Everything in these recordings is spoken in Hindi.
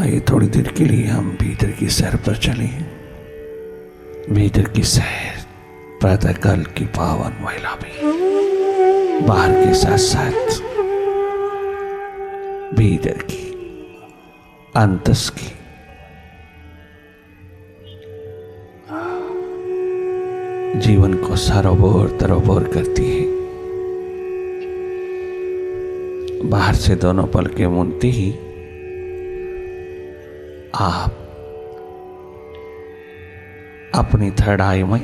आइए थोड़ी देर के लिए हम भीतर की सैर पर चलें। भीतर की सैर प्रातःकाल की पावन महिला भी, बाहर के साथ साथ भीतर की, अंतस की। जीवन को सरोवर तरोवर करती है। बाहर से दोनों पलकें मूंदते ही आप अपनी थर्ड आई में,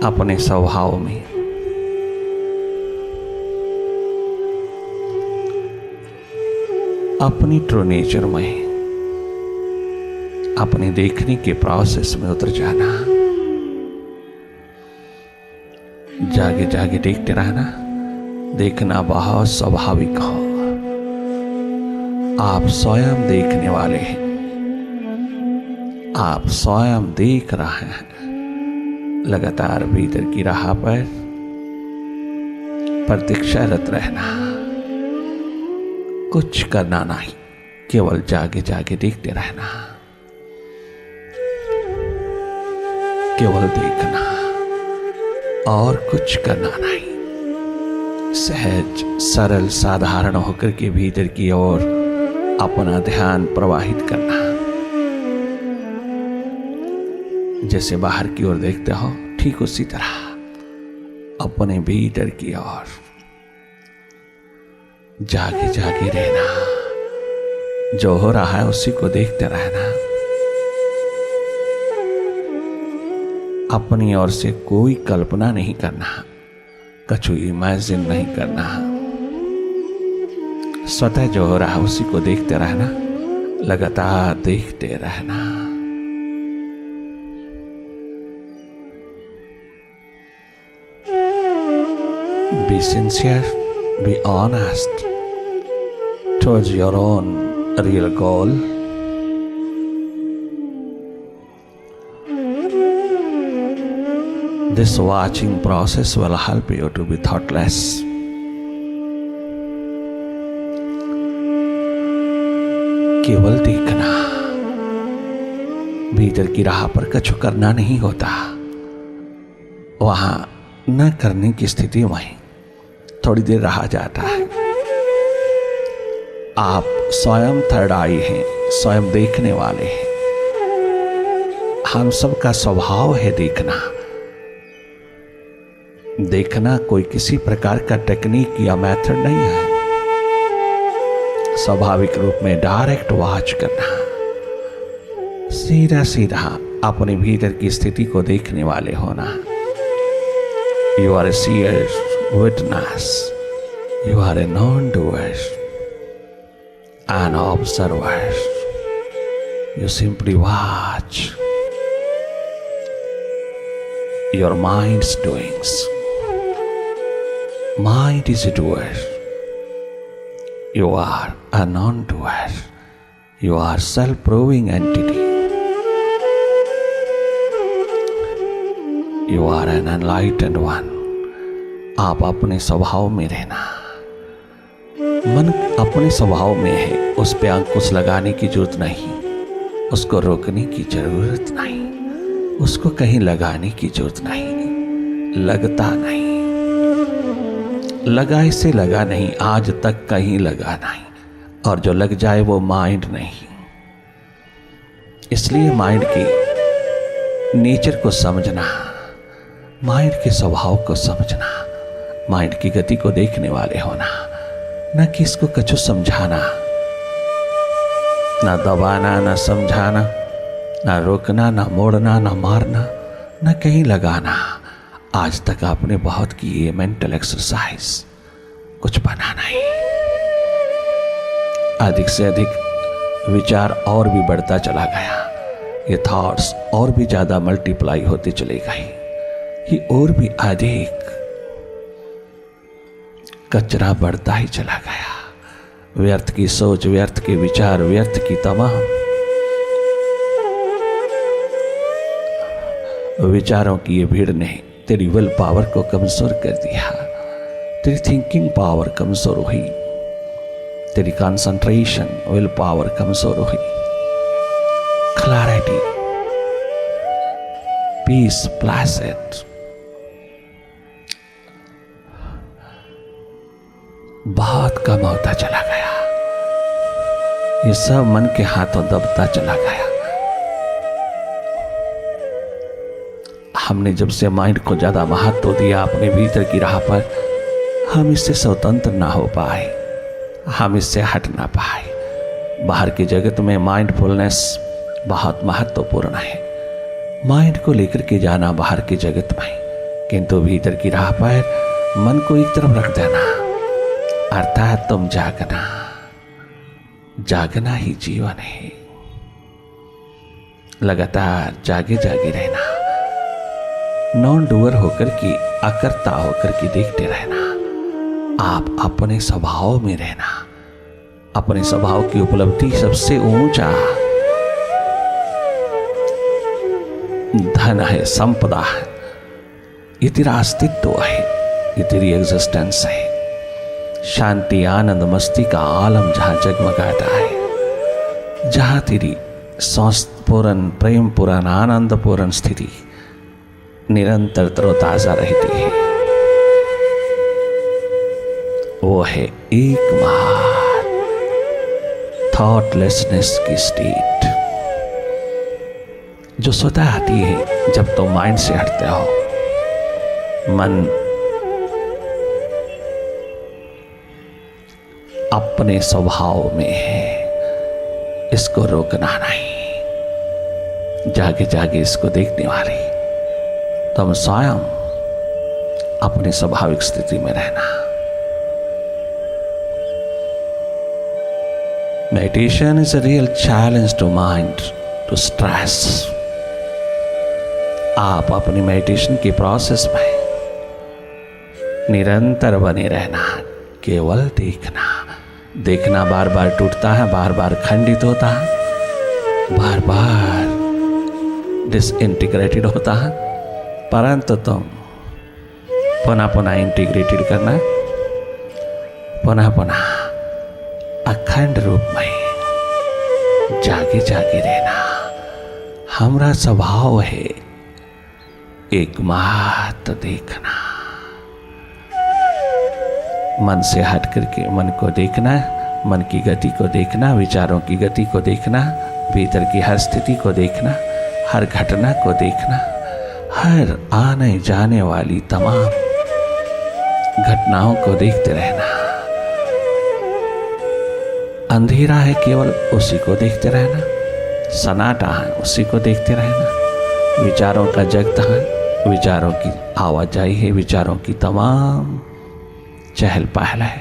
अपने स्वभाव में अपनी ट्रू नेचर में, अपने देखने के प्रोसेस में उतर जाना। जागे जागे देखते रहना। देखना बहुत स्वाभाविक हो। आप स्वयं देखने वाले हैं। आप स्वयं देख रहे हैं। लगातार भीतर की राह पर प्रतीक्षारत रहना। कुछ करना नहीं, केवल जागे जागे देखते रहना। केवल देखना और कुछ करना नहीं। सहज सरल साधारण होकर के भीतर की ओर अपना ध्यान प्रवाहित करना। जैसे बाहर की ओर देखते हो, ठीक उसी तरह अपने भीतर की ओर जागे जागे रहना। जो हो रहा है उसी को देखते रहना। अपनी ओर से कोई कल्पना नहीं करना, कछु इमेजिन नहीं करना। स्वतः जो हो रहा है उसी को देखते रहना। लगातार देखते रहना। Be sincere, be honest towards your own real goal. This watching process will help you to be thoughtless. केवल देखना। भीतर की राह पर कछु करना नहीं होता। वहां न करने की स्थिति में थोड़ी देर रहा जाता है। आप स्वयं थर्ड आई हैं, स्वयं देखने वाले हैं। हम सबका स्वभाव है देखना। देखना कोई किसी प्रकार का टेक्निक या मेथड नहीं है। स्वाभाविक रूप में डायरेक्ट वॉच करना। सीधा सीधा अपने भीतर की स्थिति को देखने वाले होना। You are a seer witness, you are a non doer, an observer. You simply watch your mind's doings. Mind is a doer. You are a non-doer. You are self-proving entity. You are an enlightened one. आप अपने स्वभाव में रहना। मन अपने स्वभाव में है, उस पे अंकुश लगाने की जरूरत नहीं, उसको रोकने की जरूरत नहीं, उसको कहीं लगाने की जरूरत नहीं। लगता नहीं, लगा इसे लगा नहीं, आज तक कहीं लगा नहीं। और जो लग जाए वो माइंड नहीं। इसलिए माइंड की नेचर को समझना, माइंड के स्वभाव को समझना, माइंड की गति को देखने वाले होना। न कि इसको कछु समझाना, ना दबाना, ना समझाना, ना रोकना, ना मोड़ना, ना मारना, न कहीं लगाना। आज तक आपने बहुत की ये मेंटल एक्सरसाइज, कुछ बना नहीं। अधिक से अधिक विचार और भी बढ़ता चला गया। ये थॉट्स और भी ज्यादा मल्टीप्लाई होते चले गए। ये और भी अधिक कचरा बढ़ता ही चला गया। व्यर्थ की सोच, व्यर्थ के विचार, व्यर्थ की तमाम विचारों की ये भीड़ ने तेरी विल पावर को कमजोर कर दिया। तेरी थिंकिंग पावर कमजोर हुई। तेरी कंसंट्रेशन, विल पावर कमजोर हुई, क्लैरिटी, पीस, प्लेसेंट, बहुत कम होता चला गया। ये सब मन के हाथों दबता चला गया। हमने जब से माइंड को ज्यादा महत्व दिया अपने भीतर की राह पर, हम इससे स्वतंत्र ना हो पाए, हम इससे हट ना पाए। बाहर के जगत में माइंडफुलनेस बहुत महत्वपूर्ण है, माइंड को लेकर के जाना बाहर के जगत में, किंतु भीतर की राह पर मन को एक तरफ रख देना, अर्थात तुम जागना। जागना ही जीवन है, लगातार जागे जागे रहना, नॉन डूअर होकर के, अकर्ता होकर के देखते रहना। आप अपने स्वभाव में रहना, अपने स्वभाव की उपलब्धि सबसे ऊंचा धन है, संपदा है, ये तेरा अस्तित्व है, ये तेरी एग्जिस्टेंस है। शांति, आनंद, मस्ती का आलम जहां जगमगाता है, जहां तेरी स्वस्थपूर्ण, प्रेम पूर्ण, आनंद पूर्ण स्थिति निरंतर तरोताजा रहती है, वो है एकमात्र थॉटलेसनेस की स्टेट, जो स्वतः आती है जब तुम माइंड से हटते हो। मन अपने स्वभाव में है, इसको रोकना नहीं। जागे जागे इसको देखने वाले तुम स्वयं अपनी स्वाभाविक स्थिति में रहना। Meditation is a real challenge to mind, to stress. आप अपनी मेडिटेशन के प्रोसेस में निरंतर बने रहना, केवल देखना। देखना बार बार टूटता है, बार बार खंडित होता है, बार बार डिसइंटीग्रेटेड होता है, परंतु तुम पुनः पुनः इंटीग्रेटेड करना, पुनः पुनः अखंड रूप में जागे जागे रहना। हमारा स्वभाव है एकमात्र देखना। मन से हट करके मन को देखना, मन की गति को देखना, विचारों की गति को देखना, भीतर की हर स्थिति को देखना, हर घटना को देखना, हर आने जाने वाली तमाम घटनाओं को देखते रहना। अंधेरा है, केवल उसी को देखते रहना। सन्नाटा है, उसी को देखते रहना। विचारों का जगत है, विचारों की आवाजाही है, विचारों की तमाम चहल पहल है,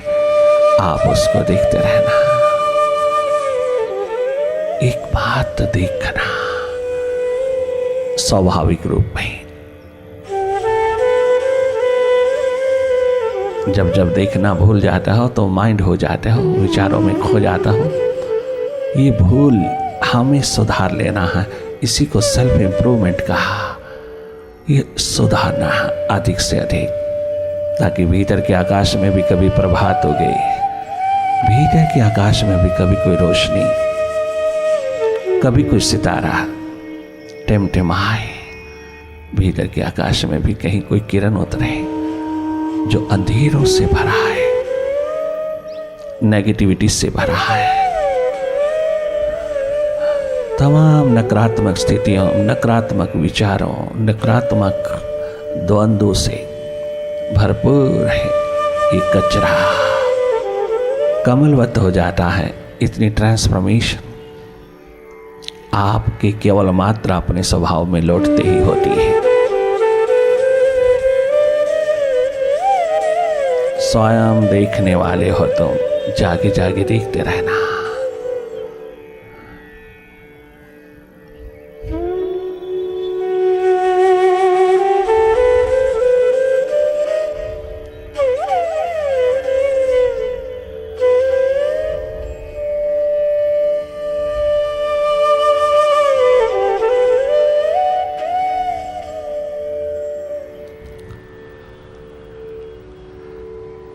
आप उसको देखते रहना। एक बात देखना स्वाभाविक रूप में। जब जब देखना भूल जाता हो तो माइंड हो जाते हो, विचारों में खो जाता हो। ये भूल हमें सुधार लेना है, इसी को सेल्फ इंप्रूवमेंट कहा। ये सुधारना है अधिक से अधिक, ताकि भीतर के आकाश में भी कभी प्रभात हो गई, भीतर के आकाश में भी कभी कोई रोशनी, कभी कोई सितारा टिमटिमाए, भीतर के आकाश में भी कहीं कोई किरण उतरे जो अंधेरों से भरा है, नेगेटिविटी से भरा है, तमाम नकारात्मक स्थितियों, नकारात्मक विचारों, नकारात्मक द्वंद्वों से भरपूर है। ये कचरा कमलवत हो जाता है। इतनी ट्रांसफॉर्मेशन आपके केवल मात्र अपने स्वभाव में लौटते ही होती है। स्वयं देखने वाले हो तुम, जागे जागे देखते रहना।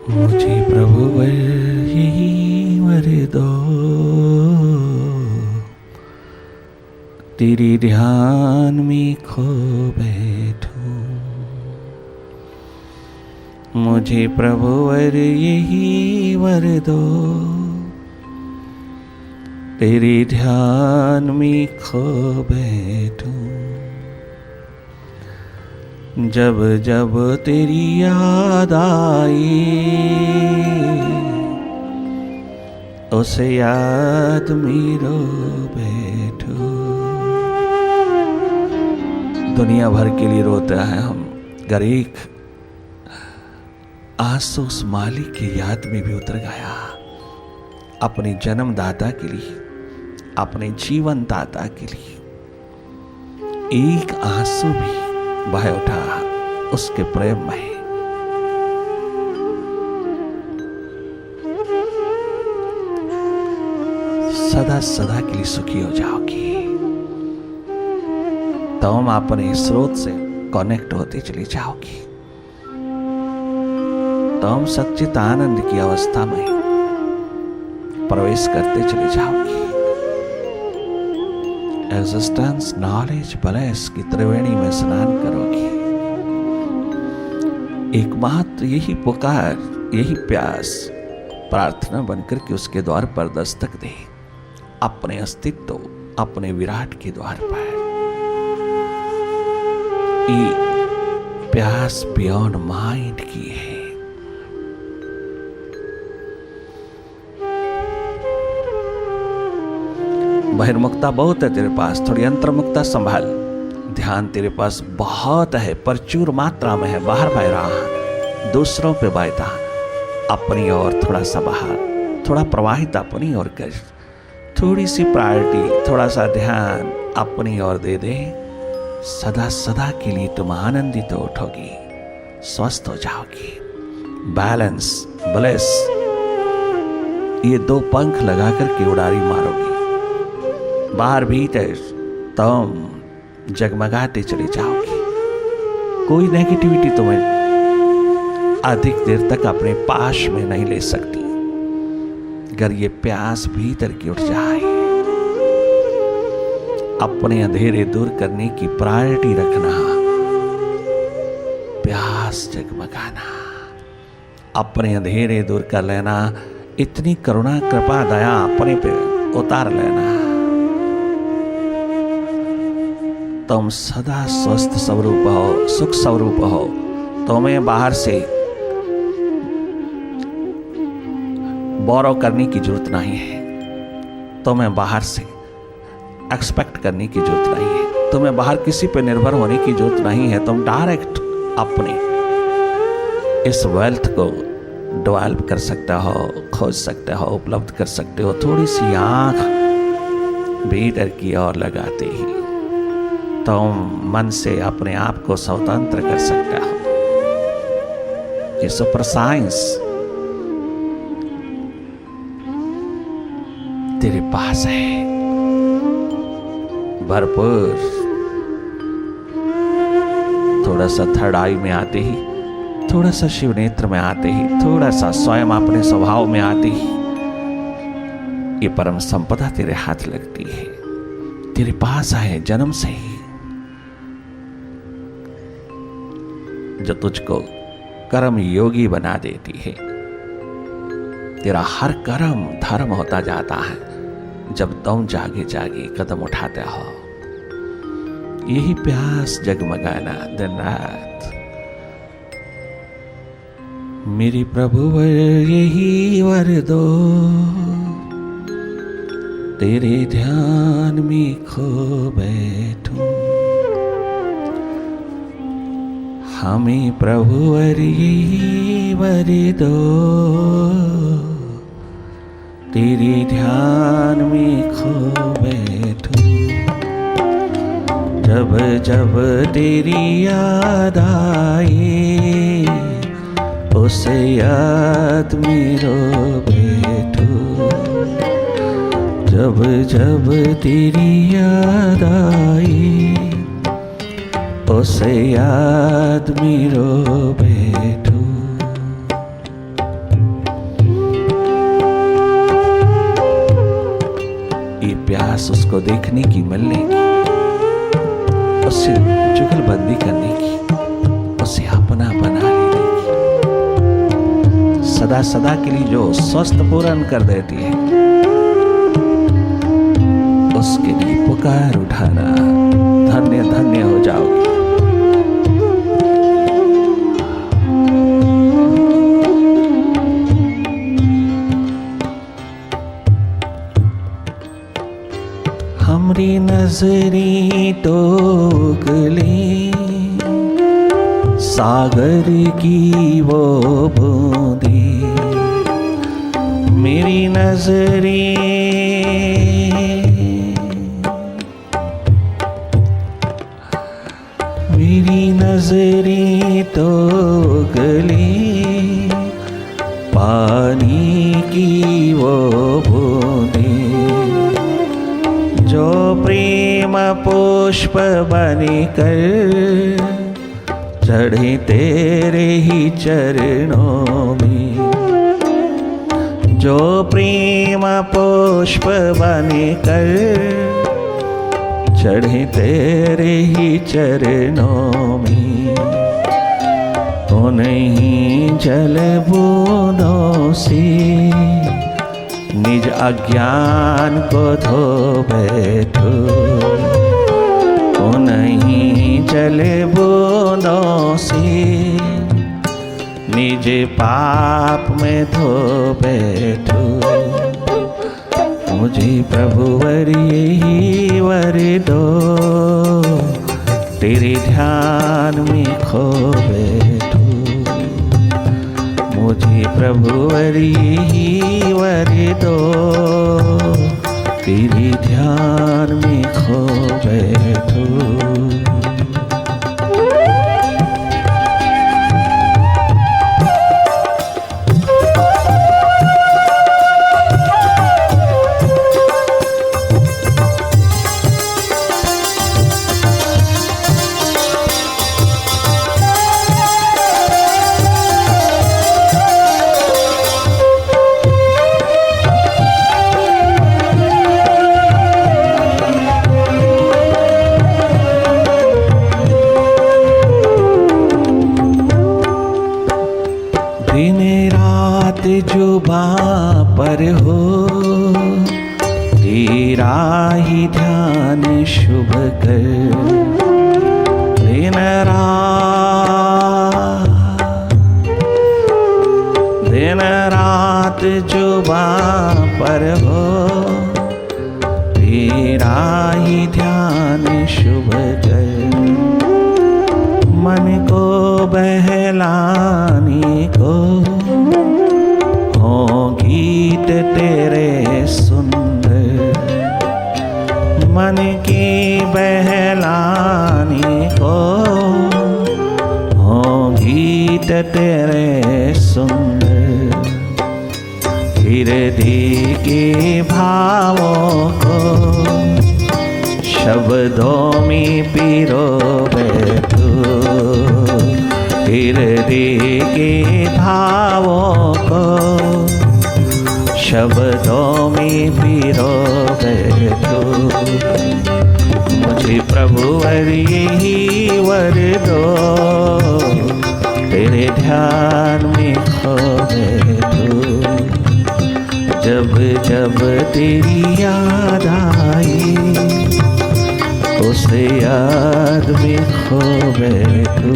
मुझे प्रभु यही वर तेरे ध्यान में खो बैठूं। मुझे प्रभुवर यही वर दो, तेरे ध्यान में खो बैठूं। जब जब तेरी याद आए, उस याद में रो बैठो। दुनिया भर के लिए रोता है हम, अगर एक आंसू उस मालिक की याद में भी उतर गया, अपने जन्मदाता के लिए, अपने जीवन दाता के लिए एक आंसू भी बह उठा उसके प्रेम में, सदा सदा के लिए सुखी हो जाओगी। तुम अपने स्रोत से कनेक्ट होती चली जाओगी। तुम सच्चित आनंद की अवस्था में प्रवेश करते चले जाओगी। एग्जिस्टेंस नॉलेज ब्लेस की त्रिवेणी में स्नान करोगी। एकमात्र यही पुकार, यही प्यास प्रार्थना बनकर के उसके द्वार पर दस्तक दे, अपने अस्तित्व, अपने विराट के द्वार पर। ये प्यास बियॉन्ड माइंड की है। बहिर्मुखता बहुत है तेरे पास, थोड़ी अंतर्मुखता संभाल। ध्यान तेरे पास बहुत है, प्रचुर मात्रा में है, बाहर बह रहा है, दूसरों पे बहता, अपनी ओर थोड़ा सा बाहर, थोड़ा प्रवाहित अपनी ओर कर। थोड़ी सी प्रायोरिटी, थोड़ा सा ध्यान अपनी ओर दे दे। सदा सदा के लिए तुम आनंदित तो उठोगी, स्वस्थ हो जाओगी। बैलेंस, ब्लेस, ये दो पंख लगा करके उड़ारी मारोगी। बाहर भीतर तुम जगमगाते चले जाओगी। कोई नेगेटिविटी तुम्हें अधिक देर तक अपने पास में नहीं ले सकती। अगर ये प्यास भीतर की उठ जाए, अपने अंधेरे दूर करने की प्रायोरिटी रखना, प्यास जगमगाना, अपने अंधेरे दूर कर लेना, इतनी करुणा कृपा दया अपने पे उतार लेना। तुम सदा स्वस्थ स्वरूप हो, सुख स्वरूप हो। तुम्हें बाहर से बोरो करने की जरूरत नहीं है। तुम्हें बाहर से एक्सपेक्ट करने की जरूरत नहीं है। तुम्हें बाहर किसी पे निर्भर होने की जरूरत नहीं है। तुम डायरेक्ट अपने इस वेल्थ को डेवलप कर सकते हो, खोज सकते हो, उपलब्ध कर सकते हो। थोड़ी सी आंख भीतर की ओर लगाते ही तुम मन से अपने आप को स्वतंत्र कर सकते हो। ये सुपर साइंस तेरे पास है, भरपूर। थोड़ा सा थर्ड आई में आते ही, थोड़ा सा शिव नेत्र में आते ही, थोड़ा सा स्वयं अपने स्वभाव में आते ही, ये परम संपदा तेरे हाथ लगती है, तेरे पास है जन्म से ही, जो तुझको कर्म योगी बना देती है। तेरा हर कर्म धर्म होता जाता है जब तुम जागे जागे कदम उठाते हो। यही प्यास जगमगाना दिन रात। मेरे प्रभु यही वर दो, तेरे ध्यान में खो बैठूं। हमें प्रभुवर यही वर दो, तेरे ध्यान में खो बैठूं। जब जब तेरी याद आए, उस याद में रो बैठूं। जब जब तेरी याद आए, उस याद में रो बैठूं। ये प्यास उसको देखने की, मिलने की, उससे जुगलबंदी करने की, उसे अपना बना लेने की, सदा सदा के लिए जो स्वस्थ पूर्ण कर देती है, उसके लिए पुकार उठाना, धन्य धन्य हो जाओगे। हमरी नजरी टोकले सागर की वो बूंदे, मेरी नजरी टोकले पानी की वो बूंदे, जो प्रेम पुष्प बनकर चढ़े तेरे ही चरणों में, जो प्रेम पुष्प बनकर चढ़े तेरे ही चरणों में, उन्हीं जल बूंदों से निज अज्ञान को धो बैठो, उन्हीं जल बूंदों से निज पाप में धो बैठो। मुझे प्रभु वर यही वर दो, तेरे ध्यान में खो बैठो। मुझे प्रभु वर यही वर दो, तेरे ध्यान में खो बैठो। दिन रात जुबां पर हो तेरा ही ध्यान शुभ कर, दिन रात जुबां पर हो तेरा ही ध्यान शुभ कर, मन को बहलाने को हो गीत तेरे सुंदर, मन की बहलाने को हो गीत तेरे सुंदर, हृदय के भावों को शब्दों में पिरो बैठो, हृदय के भावों को शब्दों में पिरो बैठो। मुझे प्रभु वर यही वर दो, तेरे ध्यान में खो बैठो। जब जब तेरी याद आई, उस याद में खो बैठो।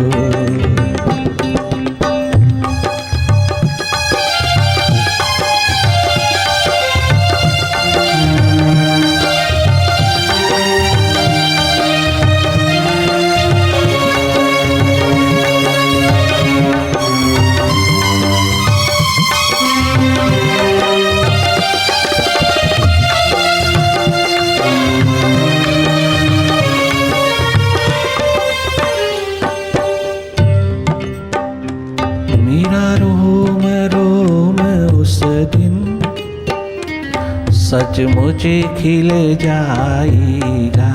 सचमुच खिल जाएगा,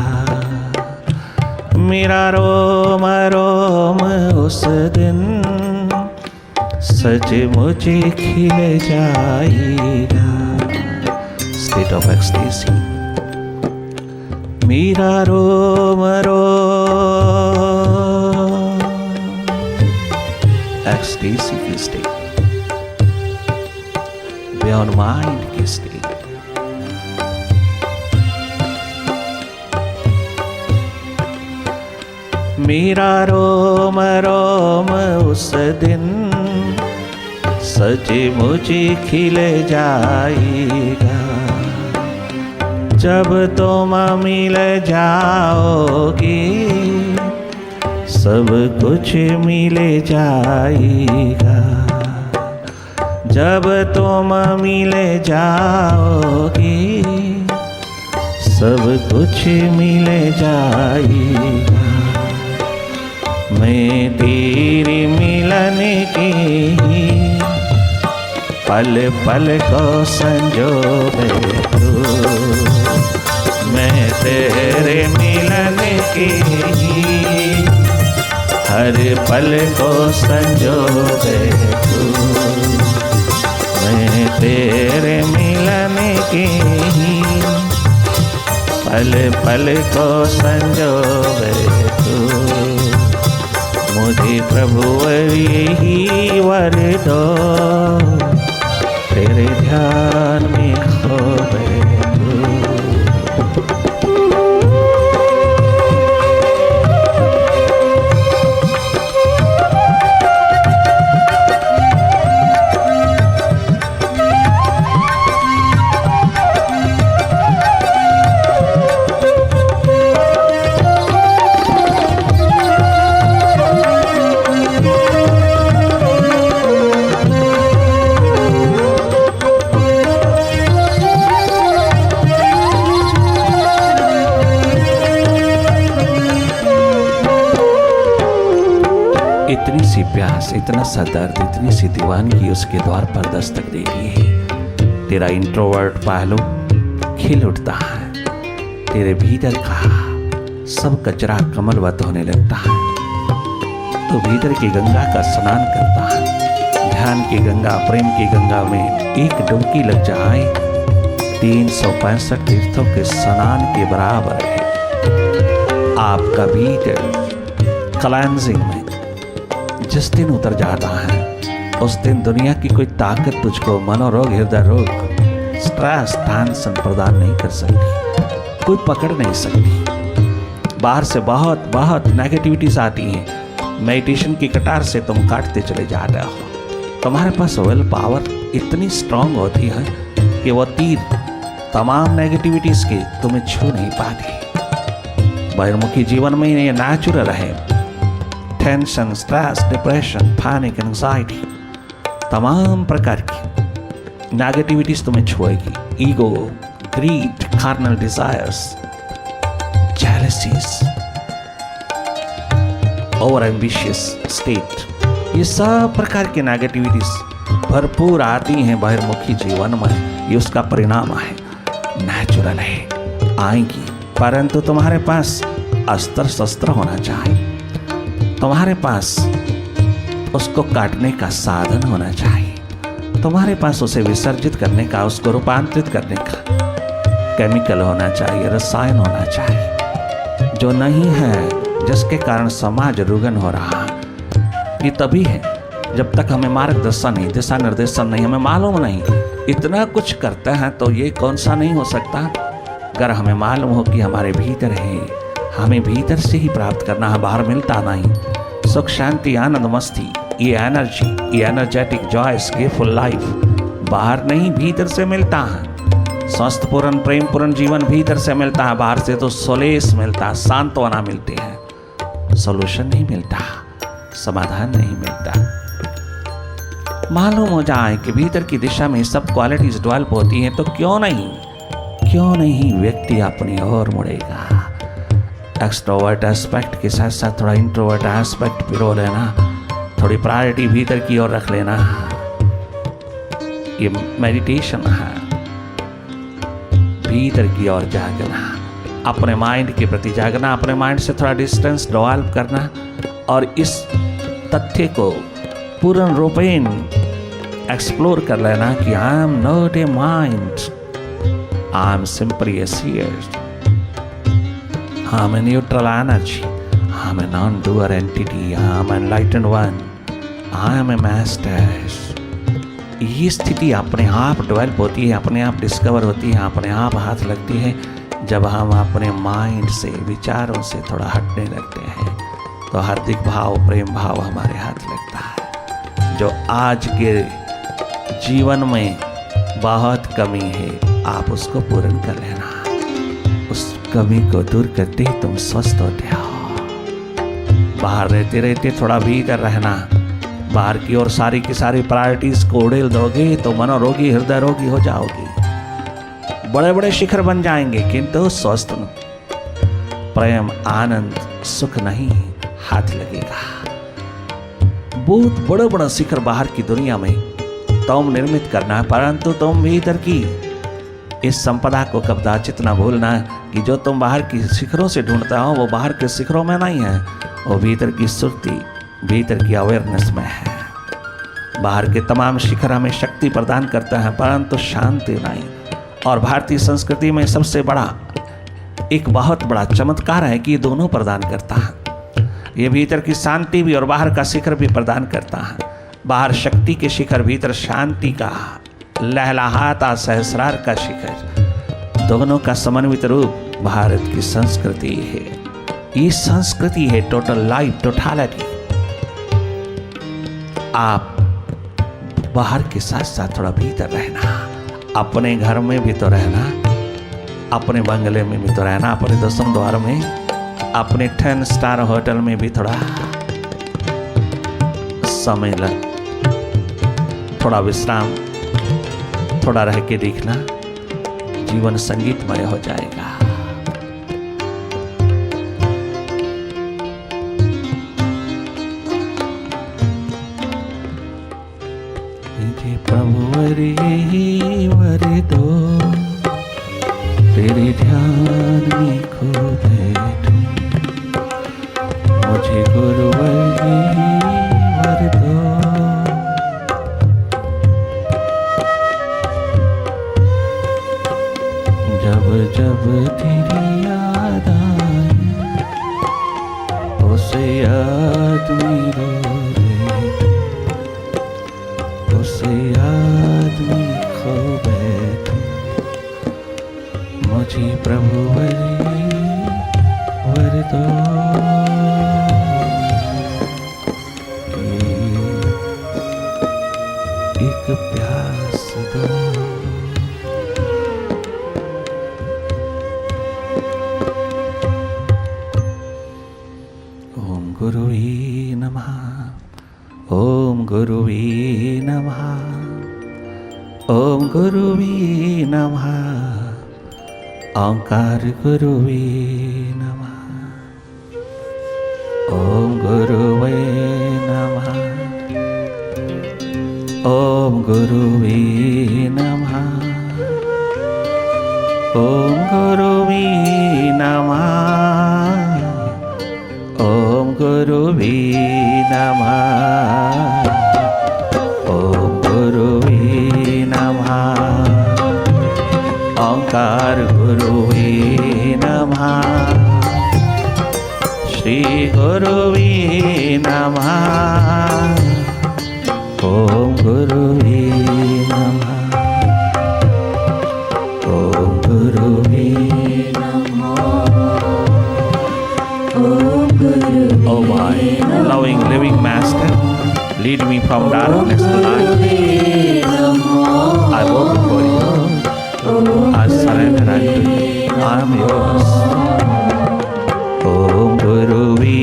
मेरा रोम रोम उस दिन सचमुच खिल जाएगा। State of ecstasy. मेरा रोम रोम एक्सटेसी की स्टेट, बियॉन्ड माइंड की स्टेट। मेरा रोम रोम उस दिन सचमुच खिल जाएगा, जब तुम मिल जाओगे सब कुछ मिल जाएगा, जब तुम मिल जाओगे सब कुछ मिल जाएगा। मैं तेरे मिलन के ही पल पल को संजो बैठूं, मैं तेरे मिलन के ही हर पल को संजो बैठूं, मैं तेरे मिलन के ही पल पल को संजो बैठूं। मुझे प्रभु यही वर दो, तेरे ध्यान में खो बैठूं। इतनी सी प्यास, इतना सा दर्द, इतनी सी दीवानगी उसके द्वार पर दस्तक दे रही है। तेरा इंट्रोवर्ट पहलू खिल उठता है, तेरे भीतर का सब कचरा कमलवत होने लगता है। तो भीतर की गंगा का स्नान करता है, ध्यान की गंगा, प्रेम की गंगा में एक डुबकी लग जाए 365 तीर्थों के स्नान के बराबर है। आपका भीतर क्लेंजिंग में जिस दिन उतर जाता है उस दिन दुनिया की कोई ताकत तुझको मनोरोग, हृदय रोग, स्ट्रेस, टेंशन प्रदान नहीं कर सकती, कोई पकड़ नहीं सकती। बाहर से बहुत बहुत नेगेटिविटीज आती हैं, मेडिटेशन की कटार से तुम काटते चले जा रहे हो। तुम्हारे पास विल पावर इतनी स्ट्रांग होती है कि वो तीर तमाम नेगेटिविटीज के तुम्हें छू नहीं पाती। बहिर्मुखी जीवन में ये नेचुरल है। Tension, stress, depression, panic, anxiety, तमाम प्रकार की नेगेटिविटीज तुम्हें छुएगी। Ego, greed, carnal desires, jealousies, over ambitious state, ये सब प्रकार की नेगेटिविटीज भरपूर आती हैं बहिर्मुखी जीवन में। ये उसका परिणाम है, नेचुरल है, आएंगी। परंतु तुम्हारे पास अस्त्र शस्त्र होना चाहिए, तुम्हारे पास उसको काटने का साधन होना चाहिए, तुम्हारे पास उसे विसर्जित करने का, उसको रूपांतरित करने का केमिकल होना चाहिए, रसायन होना चाहिए, जो नहीं है, जिसके कारण समाज रुग्ण हो रहा है। ये तभी है जब तक हमें मार्गदर्शन नहीं, दिशा निर्देशन नहीं, हमें मालूम नहीं। इतना कुछ करते हैं तो ये कौन सा नहीं हो सकता। अगर हमें मालूम हो कि हमारे भीतर है, हमें भीतर से ही प्राप्त करना है, बाहर मिलता नहीं। सुख, शांति, आनंद, मस्ती, ये एनर्जी, ये एनर्जेटिक, जॉयस, गिवफुल लाइफ बाहर नहीं, भीतर से मिलता है। स्वस्थ पूर्ण, प्रेम पूर्ण जीवन भीतर से मिलता है, बाहर से तो सोलेस मिलता है, सांत्वना मिलती है, सोल्यूशन नहीं मिलता, समाधान नहीं मिलता। मालूम हो जाए कि भीतर की दिशा में सब क्वालिटीज डेवलप होती हैं तो क्यों नहीं व्यक्ति अपनी ओर मुड़ेगा। एक्सट्रोवर्ट एस्पेक्ट के साथ साथ थोड़ा इंट्रोवर्ट एस्पेक्ट पिरो लेना, थोड़ी प्रायोरिटी भीतर की ओर रख लेना, ये मेडिटेशन है। भीतर की ओर जागना, अपने माइंड के प्रति जागना, अपने माइंड से थोड़ा डिस्टेंस डेवलप करना और इस तथ्य को पूर्ण रूपेण एक्सप्लोर कर लेना कि I am not a mind, I am simply a seer, I am a neutral energy, I am a non-doer entity, I am an enlightened one, I am a master. ये स्थिति अपने आप डेवलप होती है, अपने आप डिस्कवर होती है, अपने आप हाथ लगती है जब हम अपने माइंड से, विचारों से थोड़ा हटने लगते हैं, तो हार्दिक भाव, प्रेम भाव हमारे हाथ लगता है। जो आज के जीवन में बहुत कमी है, आप उसको पूर्ण कर लेना। उस कमी को दूर करते ही तुम स्वस्थ होते हो। बाहर रहते रहते थोड़ा भीतर रहना। बाहर की ओर सारी की सारी प्रायोरिटीज को उड़ेल दोगे तो मनोरोगी, हृदय रोगी हो जाओगे। बड़े बड़े शिखर बन जाएंगे किंतु स्वस्थ प्रेम, आनंद, सुख नहीं हाथ लगेगा। बहुत बड़ा बड़ा शिखर बाहर की दुनिया में तुम निर्मित करना है, परंतु तुम भीतर की इस संपदा को कदाचित न भूलना कि जो तुम बाहर की शिखरों से ढूंढता हो वो बाहर के शिखरों में नहीं है, वो भीतर की सुरती, भीतर की अवेयरनेस में है। बाहर के तमाम शिखर हमें शक्ति प्रदान करता है परंतु शांति नहीं। और भारतीय संस्कृति में सबसे बड़ा, एक बहुत बड़ा चमत्कार है कि ये दोनों प्रदान करता है। ये भीतर की शांति भी और बाहर का शिखर भी प्रदान करता है। बाहर शक्ति के शिखर, भीतर शांति का लहलहाता सहस्रार का शिखर, दोनों का समन्वित रूप भारत की संस्कृति है। ये संस्कृति है टोटल लाइफ, टोटालिटी। आप बाहर के साथ साथ थोड़ा भीतर रहना, अपने घर में भी तो रहना, अपने बंगले में भी तो रहना, अपने दसम द्वार में, अपने 10 स्टार होटल में भी थोड़ा समय लग, थोड़ा विश्राम, थोड़ा रह के देखना, जीवन संगीतमय हो जाएगा। प्रभु वर दो, तेरे ध्यान में खो बैठूं, मुझे गुरुवर दो। जब जब तेरी याद आए, उसे याद में रो बैठूं, उसे याद में खो बैठूं, मुझे प्रभु वर दो। एक प्यास दो। ओम गुरुवे नमः, ओम गुरुवे नमः, ओम गुरुवे नमः, ओंकार गुरुवे नमः, ओम गुरुवे नमः, ओम गुरुवे नमः, ओम गुरुवे नमः, ओम गुरुवे नमः, ओम गुरुवे नमः, ओंकार गुरुवे नमः, श्री गुरुवे नमः, ओम गुरुवे नमः, ओम गुरुवे नमः, ओम गुरुवे। Oh my loving living master, lead me from darkness to light. I walk before you, I surrender unto you, I am yours. Om Guruve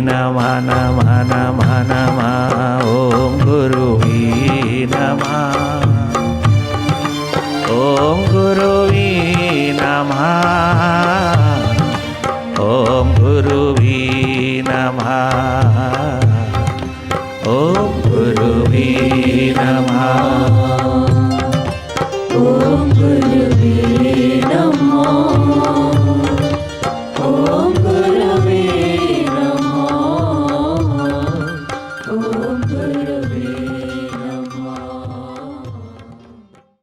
Namah Namah Namah Namah, Om Guruve Namah, Om Guruve Namah, Om Guruve Namah, Om Guruve Namah, Om Guruve Namah, Om Guruve Namah, Om Guruve